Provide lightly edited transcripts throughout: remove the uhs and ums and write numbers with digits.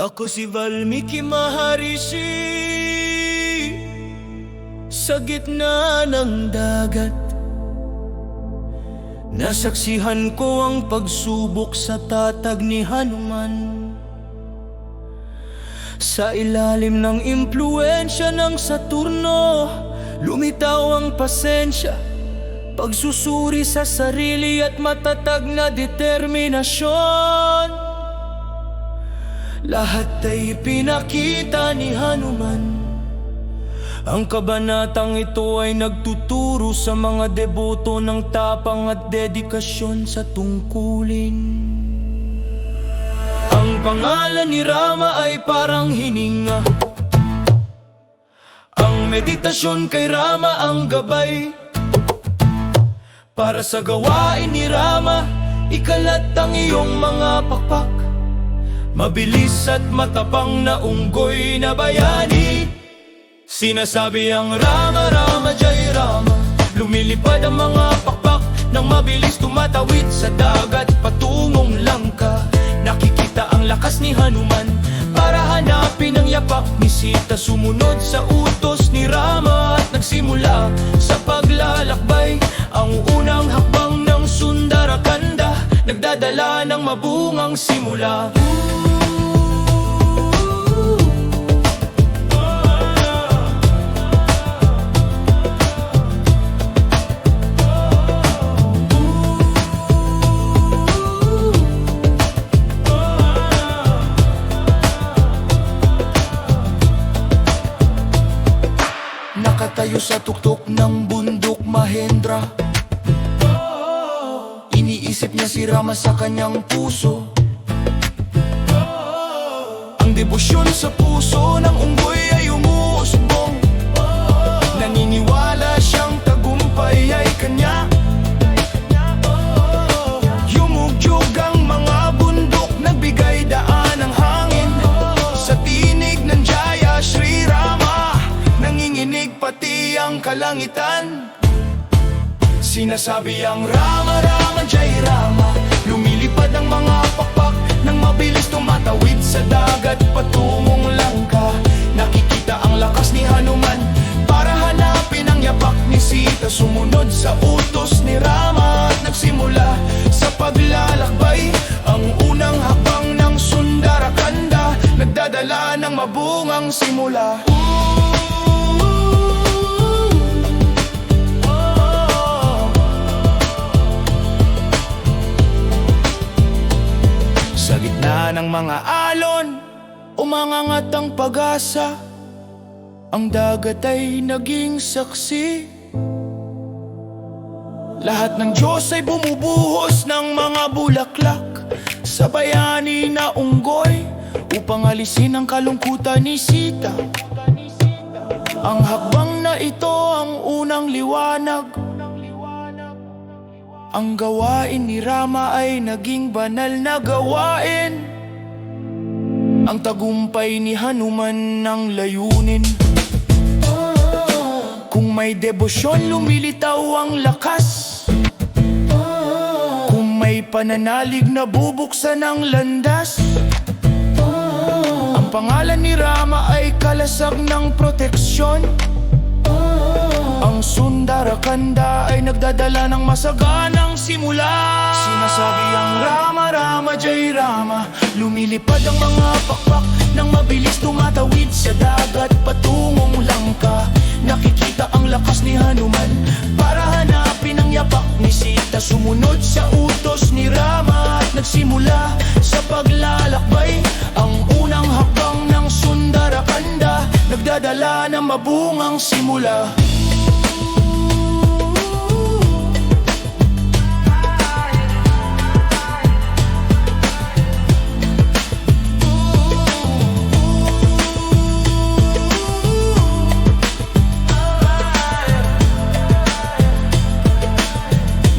Ako si Valmiki Maharishi, sa gitna ng dagat. Nasaksihan ko ang pagsubok sa tatag ni Hanuman. Sa ilalim ng impluensya ng Saturno, lumitaw ang pasensya, pagsusuri sa sarili at matatag na determinasyon. Lahat ay pinakita ni Hanuman. Ang kabanatang ito ay nagtuturo sa mga deboto ng tapang at dedikasyon sa tungkulin. Ang pangalan ni Rama ay parang hininga. Ang meditasyon kay Rama ang gabay. Para sa gawain ni Rama, ikalat ang iyong mga pakpak. Mabilis at matapang na unggoy na bayani. Sinasabi ang Rama, Rama, Jai Rama. Lumilipad ang mga pakpak nang mabilis tumatawid sa dagat patungong Langka. Nakikita ang lakas ni Hanuman para hanapin ang yapak ni Sita. Sumunod sa utos ni Rama at nagsimula sa paglalakbay. Ang unang hakbang ng Sundarakanda, nagdadala ng mabungang simula. Nakatayo sa tuktok ng bundok Mahendra, iniisip niya si Rama sa kanyang puso. Ang debosyon sa puso ng unggoy ay umuusbong. Naniniwala siyang tagumpay ay kanya. Yumugyug ang mga bundok, nagbigay daan ang hangin. Sa tinig ng Jaya Shri Rama, nanginginig pati ang kalangitan. Sinasabi ang Rama, Rama, Jai Rama. Lumilipad ang mga pakpak nang mabilis tumatawid sa dagat patungong Langka. Nakikita ang lakas ni Hanuman para hanapin ang yapak ni Sita. Sumunod sa utos ni Rama at nagsimula sa paglalakbay. Ang unang hakbang ng Sundarakanda, nagdadala ng mabungang simula. Sa gitna ng mga alon, umangangat ang pag-asa. Ang dagat ay naging saksi. Lahat ng Diyos ay bumubuhos ng mga bulaklak sa bayani na unggoy upang alisin ang kalungkutan ni Sita. Ang hakbang na ito ang unang liwanag. Ang gawain ni Rama ay naging banal na gawain. Ang tagumpay ni Hanuman ng layunin. Kung may debosyon, lumilitaw ang lakas. Kung may pananalig, nabubuksan ang landas. Ang pangalan ni Rama ay kalasag ng proteksyon. Ang Sundarakanda ay nagdadala ng masaganang simula. Sinasabi ang Rama, Rama, Jai Rama. Lumilipad ang mga pakpak nang mabilis tumatawid sa dagat patungong Langka. Nakikita ang lakas ni Hanuman para hanapin ang yapak ni Sita. Sumunod sa utos ni Rama at nagsimula sa paglalakbay. Ang unang hakbang ng Sundarakanda, nagdadala ng mabungang simula.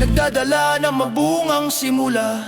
Nagdadala ng mabungang simula.